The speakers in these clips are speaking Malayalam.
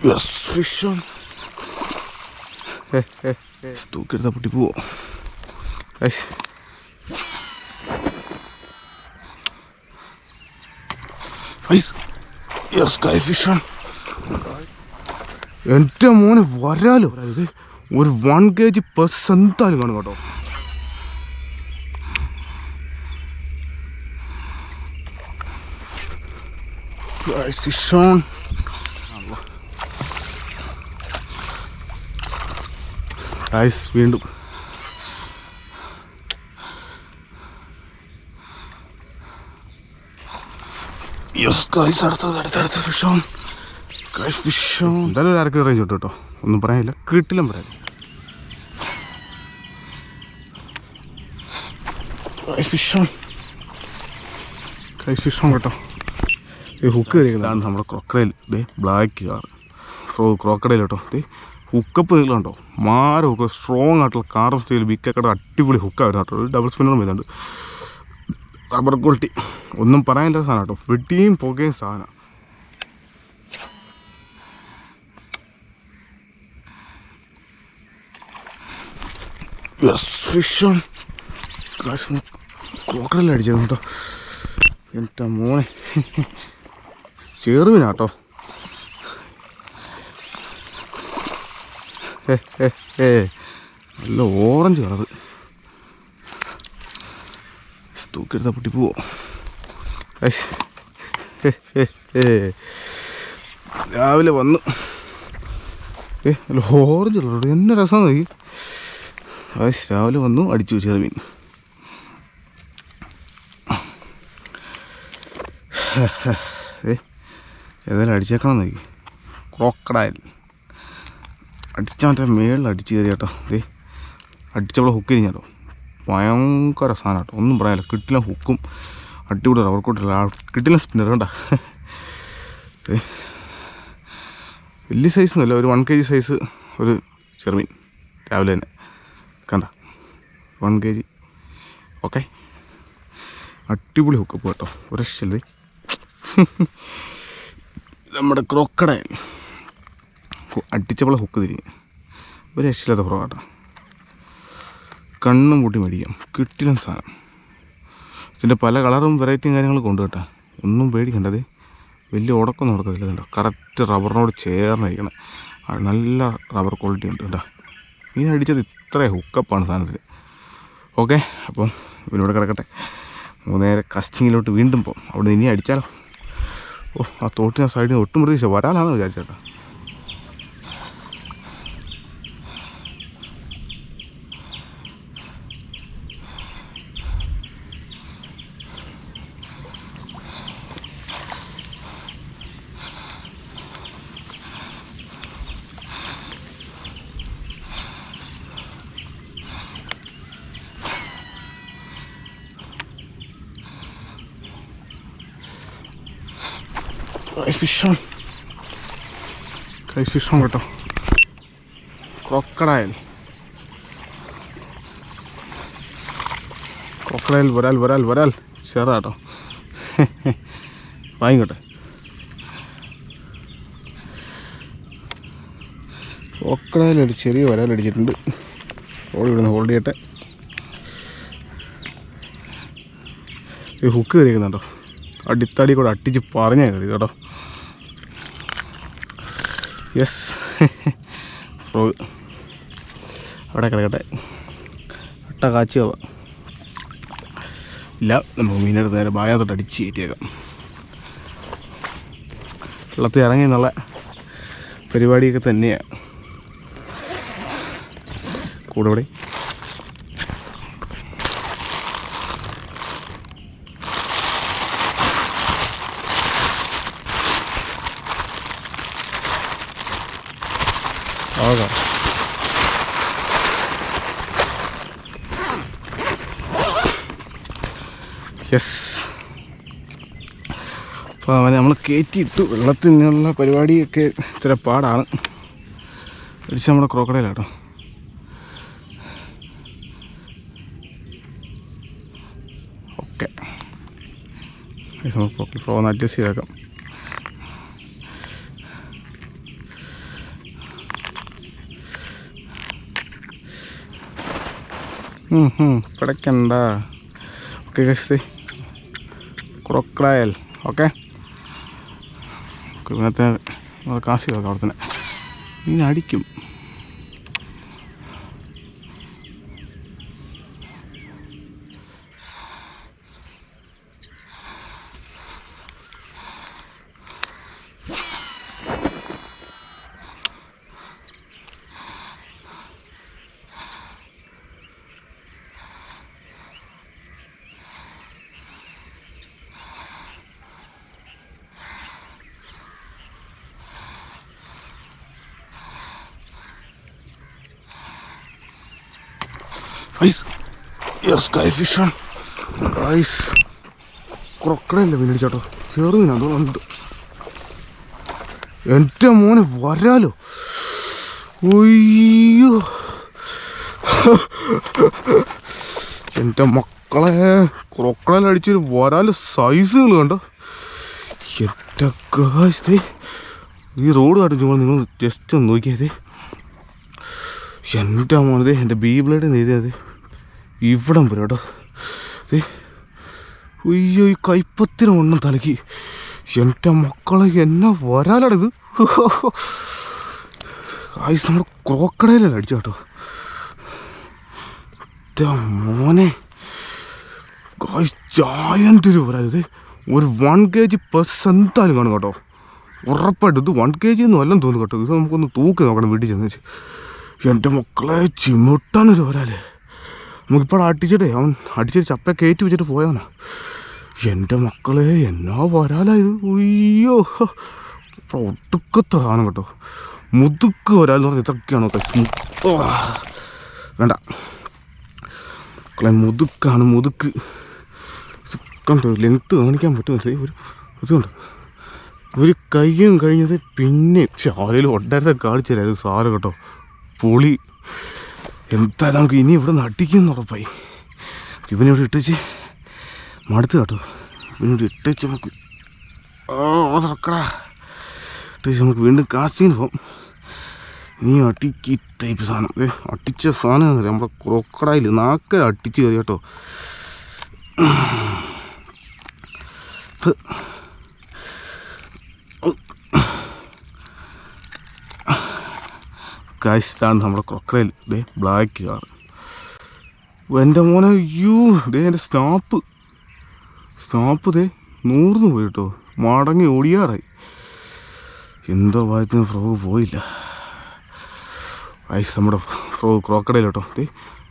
Yes, fish on. തൂക്കെടുത്താൽ പൊട്ടി പോവോ? Yes guys, fish on. എൻ്റെ മോനെ വരാലോ, അതായത് ഒരു 1 kg പ്ലസ് എന്തായാലും കാണും കേട്ടോ. Fish on. ഗൈസ് വീണ്ടും യെസ് ഗൈസ്, അടുത്ത fish on. Guys fish on. എന്തായാലും ഒരു അരക്ക് റേഞ്ച് കിട്ടും കേട്ടോ, ഒന്നും പറയാനില്ല, കിട്ടില്ല പറയാം. Guys fish on. Guys fish on കേട്ടോ. ഈ ഹുക്ക് കഴിക്കുന്നതാണ് നമ്മുടെ ക്രോക്കഡൈൽ. ബ്ലാക്ക് കാർ ക്രോക്കഡൈൽ കേട്ടോ. ഹുക്കപ്പ് നീളുണ്ടോ, മാര ഹുക്ക്, സ്ട്രോങ് ആയിട്ടുള്ള കാർവ് സ്റ്റൈൽ ബിക്കക്കട അടിപൊളി ഹുക്കാണ് കേട്ടോ. ഒരു ഡബിൾ സ്പിന്നറും വരുന്നുണ്ട്, റബ്ബർ ക്വാളിറ്റി, ഒന്നും പറയാനില്ല സാധനം കേട്ടോ. വെട്ടിയും പുകയും സാധനം. Fish on. ക്രോക്കഡൈൽ അടിച്ചത് കേട്ടോ. എൻ്റെ മോനെ ചെറുവിനാട്ടോ. നല്ല ഓറഞ്ച് കളറ്. തൂക്കെടുത്താൽ പൊട്ടി പോവോ? രാവിലെ വന്ന് നല്ല ഓറഞ്ച് കളറ്, എന്നെ രസം നോക്കി. രാവിലെ വന്നു അടിച്ചു ചെറുമീൻ. ഏതായാലും അടിച്ചേക്കണം നോക്കി. ക്രോക്കഡൈൽ അടിച്ചാൽ മറ്റേ മേളിൽ അടിച്ച് കയറി കേട്ടോ. അടിച്ചവിടെ ഹുക്ക് കഴിഞ്ഞാലോ, ഭയങ്കര സാധനം കേട്ടോ, ഒന്നും പറയാനില്ല. കിട്ടില്ല ഹുക്കും അടിപൊളി റബ്ബർ കോട്ടില്ല, കിട്ടില്ല സ്പിന്നർ കണ്ട. വലിയ സൈസൊന്നുമില്ല, ഒരു 1 kg സൈസ് ഒരു ചെറുമീൻ രാവിലെ തന്നെ കണ്ട. 1 kg. ഓക്കെ, അടിപൊളി ഹുക്കപ്പ് കേട്ടോ, ഒരു രക്ഷയില്ലേ. നമ്മുടെ ക്രോക്കഡൈൽ അടിച്ചപ്പോൾ ഹുക്ക് തിരിഞ്ഞ് ഒരു രക്ഷയില്ലാത്ത പുറകോട്ടോ. കണ്ണും കൂട്ടി മേടിക്കാം, കിട്ടില്ല സാധനം. ഇതിൻ്റെ പല കളറും വെറൈറ്റിയും കാര്യങ്ങളും കൊണ്ട് കേട്ടോ, ഒന്നും പേടിക്കേണ്ടത്. വലിയ ഉടക്കൊന്നും നടക്കത്തില്ല കേട്ടോ. കറക്റ്റ് റബ്ബറിനോട് ചേർന്നിരിക്കണം, നല്ല റബ്ബർ ക്വാളിറ്റി ഉണ്ട് കേട്ടോ. മീൻ അടിച്ചത് ഇത്ര ഹുക്കപ്പാണ് സാധനത്തിൽ. ഓക്കെ, അപ്പം ഇവനിവിടെ കിടക്കട്ടെ. നേരെ കസ്റ്റിങ്ങിലോട്ട് വീണ്ടും പോകും. അവിടെ നിന്ന് ഇനി അടിച്ചാലോ. ആ തോട്ടിന് സൈഡിൽ നിന്ന് ഒട്ടും പ്രതീക്ഷ വരാനാണെന്ന് വിചാരിച്ചേട്ടാ. ഫിഷ് ഓൺ കേട്ടോ. ക്രോക്കഡൈൽ വരാൽ ചെറാട്ടോ. വാങ്ങിക്കോട്ടെ. ക്രോക്കഡൈൽ ഒരു ചെറിയ വരാലടിച്ചിട്ടുണ്ട്. ഇവിടുന്ന് ഹോൾഡ് ചെയ്യട്ടെ. ഈ ഹുക്ക് കയറിക്കുന്നുണ്ടോ, അടിത്തടി കൂടെ അട്ടിച്ച് പറഞ്ഞാൽ മതി കേട്ടോ. യെസ്, ഫ്രോഗ് അവിടെ കിടക്കട്ടെ. അട്ട കാച്ചി ആവാം. ഇല്ല, നമുക്ക് മീനെടുത്ത് നേരെ ഭാഗത്തോട്ട് അടിച്ച് കയറ്റിയേക്കാം. വെള്ളത്തിൽ ഇറങ്ങി എന്നുള്ള പരിപാടിയൊക്കെ തന്നെയാണ്. കൂടെ ആകാം. യെസ്, അപ്പോൾ അവനെ നമ്മൾ കയറ്റിയിട്ടു. വെള്ളത്തിൽ നിന്നുള്ള പരിപാടിയൊക്കെ ഇത്തിരി പാടാണ്. അടിച്ച് നമ്മുടെ ക്രോക്കഡൈലാട്ടോ. ഓക്കെ, നമുക്ക് ഫ്ലോ ഒന്ന് അഡ്ജസ്റ്റ് ചെയ്തേക്കാം. പിടയ്ക്കണ്ട. Okay guys, crocodile. ഓക്കെ, ഇന്നത്തെ കാശി വെക്കാം അവിടെ തന്നെ. ഇനി അടിക്കും. ക്രൊക്കഡൈലല്ലേ പിന്നടിച്ചാട്ടോ, ചെറുതിനാ തോന്നുന്നുണ്ട്. എൻ്റെ മോനെ വരാലോ. ഒയ്യോ, എൻ്റെ മക്കളെ, ക്രൊക്കഡൈൽ അടിച്ചൊരു വരാല് സൈസുകൾ കണ്ടോ. എൻ്റെ ഗായ്സ്, ഈ റോഡ് കാട്ടുമ്പോൾ നിങ്ങൾ ജസ്റ്റ് ഒന്ന് നോക്കിയാൽ എൻ്റെ മോനത് എൻ്റെ ബീബ്ലേഡ് നെയ്തത് ഇവിടം വരും കേട്ടോ. അയ്യോ, ഈ കൈപ്പത്തിന് ഒന്നും തലക്കി. എൻ്റെ മക്കളെ, എന്നെ വരാലാണിത്. ഗായ്സ്, നമ്മുടെ ക്രൊക്കഡൈലല്ല അടിച്ചു കേട്ടോ. എൻ്റെ മോനെ ഗായ്സ്, ജയൻ്റ് ഒരു വരാലിത്. ഒരു 1 kg പ്ലസ് എന്തായാലും കാണും കേട്ടോ, ഉറപ്പായിട്ട്. ഇത് 1 kg ഒന്നും അല്ലെന്ന് തോന്നുന്നു കേട്ടോ. ഇത് നമുക്കൊന്ന് തൂക്കി നോക്കണം വീട്ടിൽ ചെന്ന് വെച്ച്. എൻ്റെ മക്കളെ, ചിമുട്ടാനൊരു വരാല്. നമുക്കിപ്പോൾ അടിച്ചിട്ടേ അവൻ അടിച്ചിട്ട് ചപ്പ കയറ്റി വെച്ചിട്ട് പോയാനാ. എൻ്റെ മക്കളെ, എന്നാ വരാലായത്. ഉയ്യോ, ഒടുക്കത്തെ സാധനം കേട്ടോ. മുതുക്ക് വരാലെന്ന് പറഞ്ഞാൽ ഇതൊക്കെയാണോ? വേണ്ട മക്കളെ, മുതുക്കാണ്, മുതുക്ക്. കണ്ടോ, ലെങ്ത്ത് കാണിക്കാൻ പറ്റുന്നില്ല. ഒരു ഇതുണ്ട്, ഒരു കയ്യും കഴിഞ്ഞത്. പിന്നെ ശാലയിൽ ഒട്ടാരത്തെ കാണിച്ചു തരാം സാറ് കേട്ടോ, പൊളി. എന്തായാലും നമുക്ക് ഇനി ഇവിടെ നിന്ന് അടിക്കുമെന്ന് ഉറപ്പായി. ഇവനിവിടെ ഇട്ടേച്ച് മടുത്ത് കേട്ടോ. ഇവനിവിടെ ഇട്ടേച്ച് നമുക്ക് ഇട്ടേച്ച് നമുക്ക് വീണ്ടും കാസ്റ്റിങ്ങിന് പോകും. ഇനി അടിക്ക് ടൈപ്പ് സാധനം, അടിച്ച സാധനം എന്ന് പറയാം. നമ്മുടെ ക്രൊക്കഡൈൽ നാക്കൽ അടിച്ച് കയറി കേട്ടോ. കാശാണ് നമ്മുടെ ക്രൊക്കഡൈൽ. Black colour. എൻ്റെ മോനെ, അയ്യോ, എൻ്റെ സ്നാപ്പ് നൂർന്ന് പോയി കേട്ടോ. മടങ്ങി ഓടിയാറായി. എന്തോ ഭാഗത്തിന് ഫ്രോഗ് പോയില്ല. ഐസ് നമ്മുടെ ക്രൊക്കഡൈൽ കേട്ടോ.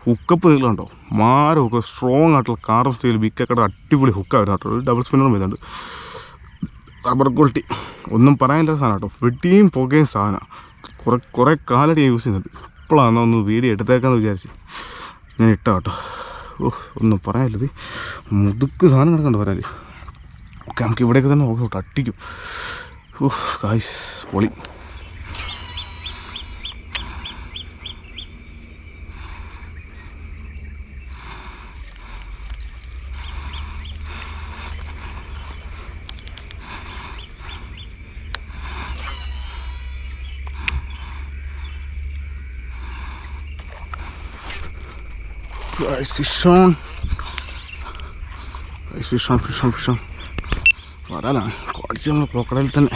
ഹുക്കപ്പ് നീളമുണ്ടോ, മാര ഹുക്ക്, സ്ട്രോങ് ആയിട്ടുള്ള കാർബൺ സ്റ്റൈൽ ബിക്കൊക്കെ അടിപൊളി ഹുക്കായിരുന്നു കേട്ടോ. ഒരു ഡബിൾ സ്പിന്നറും വരുന്നുണ്ട്. റബ്ബർ ക്വാളിറ്റി ഒന്നും പറയാനില്ല സാധനം കേട്ടോ. വെട്ടിയും പുകയും സാധനം. കുറേ കാലടി ഞാൻ യൂസ് ചെയ്യുന്നുണ്ട്. ഇപ്പോഴാണ് ഒന്ന് വീഡിയോ എടുത്തേക്കാന്ന് വിചാരിച്ച് ഞാൻ ഇട്ട കേട്ടോ. ഒന്നും പറയാനില്ലത്, മുതുക്ക് സാധനം കിടക്കണ്ട വരാല്. ഓക്കെ, നമുക്ക് ഇവിടെയൊക്കെ തന്നെ നോക്കാം കേട്ടോ, അട്ടിക്കും. ഗായ്സ്, പൊളി. fish on വരാലാണ് കുറച്ച് നമ്മൾ ക്രൊക്കഡൈൽ തന്നെ.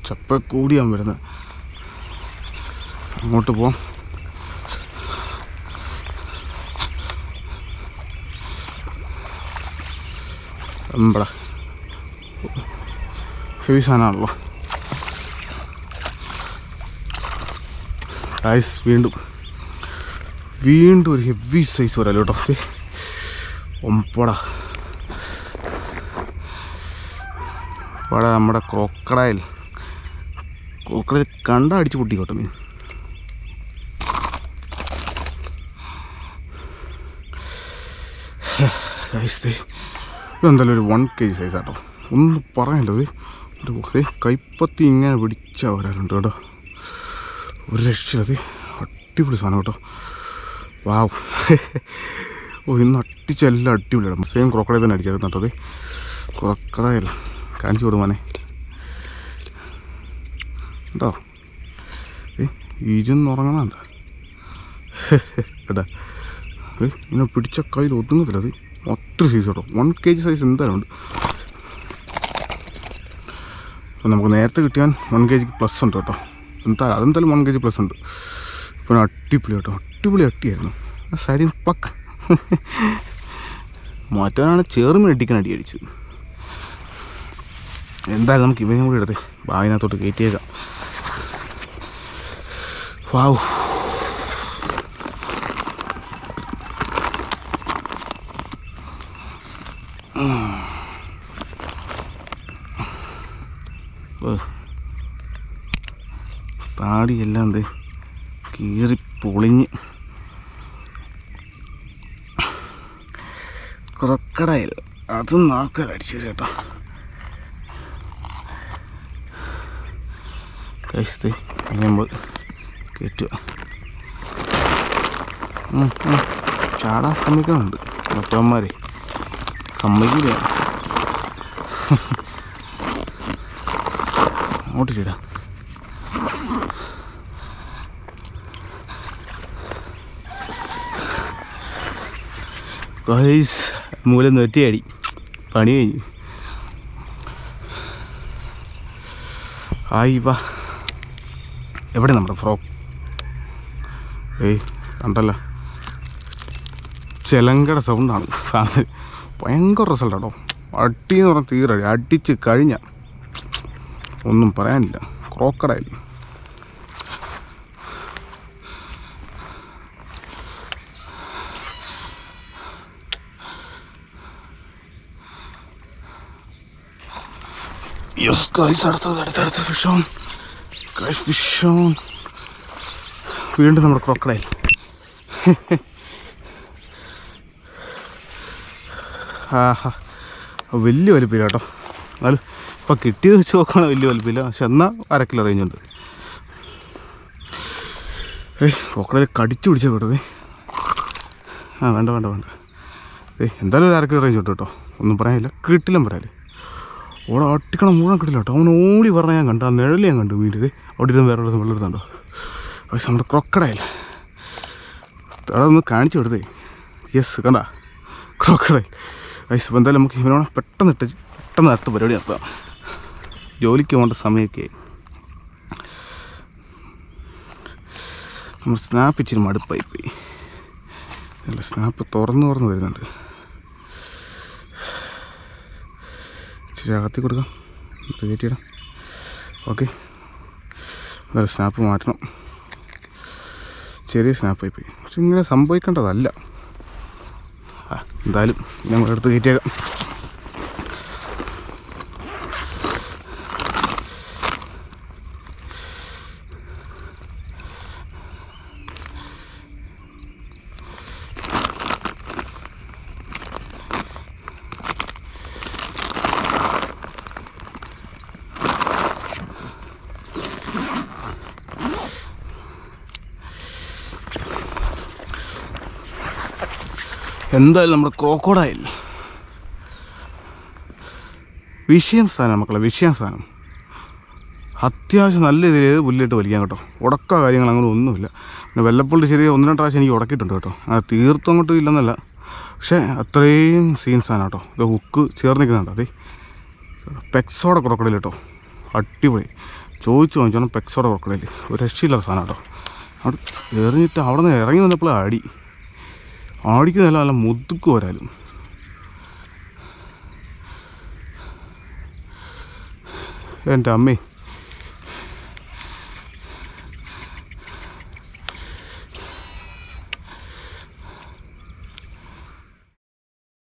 ചപ്പ കൂടിയാൻ വരുന്നത്. അങ്ങോട്ട് പോവാം. എമ്പടാ ഹെവി സാധനമാണല്ലോ. ഗായ്സ്, വീണ്ടും ഒരു ഹെവി സൈസ് വരാലോ കേട്ടോ. ഒമ്പടാ നമ്മുടെ ക്രൊക്കഡൈൽ കണ്ട അടിച്ച് പൊട്ടിക്കോട്ടെ മീൻ. ഇതെന്തായാലും ഒരു 1 kg സൈസ് ആട്ടോ. ഒന്നും പറയണ്ടത്. കൈപ്പത്തി ഇങ്ങനെ പിടിച്ചാൽ വരാറുണ്ട് കേട്ടോ. ഒരു രക്ഷ. അടിപൊളി സാധനം കേട്ടോ. വാവ്. ഇന്ന് അടിച്ചെല്ലാം അടിപൊളിയാണ്. സെയിം ക്രൊക്കഡൈൽ തന്നെ അടിച്ചേക്കുന്ന കേട്ടോ. ക്രൊക്കഡൈൽ കാണിച്ചു കൊടുമാനെ കേട്ടോ. ഇരുന്നുറങ്ങണം എന്താ. കേട്ടാ ഇങ്ങനെ പിടിച്ച കയ്യിൽ ഒതുങ്ങത്തില്ല. അത് ഒത്തിരി സൈസ് കേട്ടോ, 1 kg സൈസ് എന്തായാലും ഉണ്ട്. അപ്പോൾ നമുക്ക് നേരത്തെ കിട്ടിയാൽ 1 kg പ്ലസ് ഉണ്ട് കേട്ടോ. അതെന്തായാലും 1 kg പ്ലസ് ഉണ്ട്. ഇപ്പം അടിപൊളി കേട്ടോ, അടിപൊളി അട്ടിയായിരുന്നു. സൈഡിൽ പക്ക് മാറ്റാനാണ് ചേർന്ന് അടിക്കാൻ അടിച്ചത്. എന്തായാലും നമുക്ക് ഇവനും കൂടി എടുത്തേ ബാഗിനകത്തോട്ട് കയറ്റിയേക്കാം. വാവ്, താടിയെല്ലാം എന്ത് കീറി പൊളിഞ്ഞ്. ക്രൊക്കഡൈൽ അത് നാക്കലടിച്ചു കേട്ടോ. കഴിച്ചത് നമ്മൾ കയറ്റുക. ചാടാൻ ശ്രമിക്കുന്നുണ്ട് മറ്റവന്മാരെ, സമ്മതിക്കില്ല. അങ്ങോട്ട് ചേടാ. ഗൈസ് മൂലം നെറ്റിയടി പണി കഴിഞ്ഞു. ആയി വാ. എവിടെ നമ്മുടെ ഫ്രോക്ക്? കണ്ടല്ലോ, ചെലങ്കട സൗണ്ടാണ് സാധനം. ഭയങ്കര റിസൾട്ട് കേട്ടോ. അടിയെന്ന് പറഞ്ഞാൽ തീരെ അടിച്ച് കഴിഞ്ഞ ഒന്നും പറയാനില്ല. ക്രോക്കഡൈൽ യെസ് ഗൈസ്, അടുത്ത fish on. Guys fish on. വീണ്ടും നമ്മുടെ ക്രോക്കഡൈൽ. ആഹാ, വലിയ വലിപ്പില്ല കേട്ടോ. എന്നാലും ഇപ്പം കിട്ടിയത് വെച്ച് നോക്കുകയാണെങ്കിൽ വലിയ വലിപ്പില്ല. പക്ഷെ എന്നാൽ 1/2 കിലോ റേഞ്ചുണ്ട്. ക്രോക്കഡൈൽ കടിച്ചു പിടിച്ചാൽ കേട്ടത്. വേണ്ട എന്തായാലും 1/2 കിലോ റേഞ്ച് ഉണ്ട് കേട്ടോ. ഒന്നും പറയാനില്ല, കിട്ടില്ല പറയാല്. അവിടെ ഒട്ടിക്കണം മുഴുവൻ കിട്ടില്ല കേട്ടോ. അവൻ ഓടി പറഞ്ഞാൽ ഞാൻ കണ്ടു, ആ നിഴൽ ഞാൻ കണ്ടു വീട്ടിൽ. അവിടെ ഇരുന്ന് വേറെ വെള്ളം എടുത്തുണ്ടോ. പക്ഷെ നമ്മുടെ ക്രോക്കഡൈൽ അതൊന്ന് കാണിച്ചു കൊടുത്തേ. യെസ് കണ്ട ക്രോക്കഡൈൽ. ഐസ്. അപ്പോൾ എന്തായാലും നമുക്ക് ഇവനോട് പെട്ടെന്ന് അടുത്ത പരിപാടി നടത്താം. ജോലിക്ക് പോകേണ്ട സമയമൊക്കെ നമ്മൾ സ്നാപ്പ് ഇച്ചിരി മടുപ്പായിപ്പോയി. അല്ല, സ്നാപ്പ് തുറന്ന് വരുന്നുണ്ട്. ഇച്ചിരി അകത്തി കൊടുക്കാം, കയറ്റിയിടാം. ഓക്കെ, എന്തായാലും സ്നാപ്പ് മാറ്റണം. ചെറിയ സ്നാപ്പായിപ്പോയി, പക്ഷെ ഇങ്ങനെ സംഭവിക്കേണ്ടതല്ല. എന്തായാലും ഞങ്ങളെടുത്ത് കയറ്റിയേക്കാം. എന്തായാലും നമ്മുടെ ക്രോക്കഡൈൽ വിഷയം സാധനം മക്കളെ, വിഷയം സാധനം. അത്യാവശ്യം നല്ല രീതിയിൽ പുല്ലിട്ട് വലിക്കാൻ കേട്ടോ. ഉടക്ക കാര്യങ്ങൾ അങ്ങനെ ഒന്നുമില്ല. പിന്നെ വല്ലപ്പോഴും ചെറിയ 1-2 പ്രാവശ്യം എനിക്ക് ഉടക്കിയിട്ടുണ്ട് കേട്ടോ. അങ്ങനെ തീർത്തും അങ്ങോട്ട് ഇല്ലെന്നല്ല, പക്ഷേ അത്രയും സീൻ സാധനം കേട്ടോ. ഇത് ഹുക്ക് ചേർന്ന് നിൽക്കുന്നുണ്ടോ. അതെ, പെക്സോടെ ക്രോക്കഡൈൽ കേട്ടോ, അടിപൊളി. ചോദിച്ചു വാങ്ങിച്ചോണം പെക്സോടെ ക്രോക്കഡൈൽ. ഒരു രക്ഷയില്ലാത്ത സാധനം കേട്ടോ. അവിടെ എറിഞ്ഞിട്ട് അവിടെ നിന്ന് ഇറങ്ങി വന്നപ്പോൾ ആടിക്കുന്നതല്ല, നല്ല മുതുക്ക് വരാലും. എൻ്റെ അമ്മേ,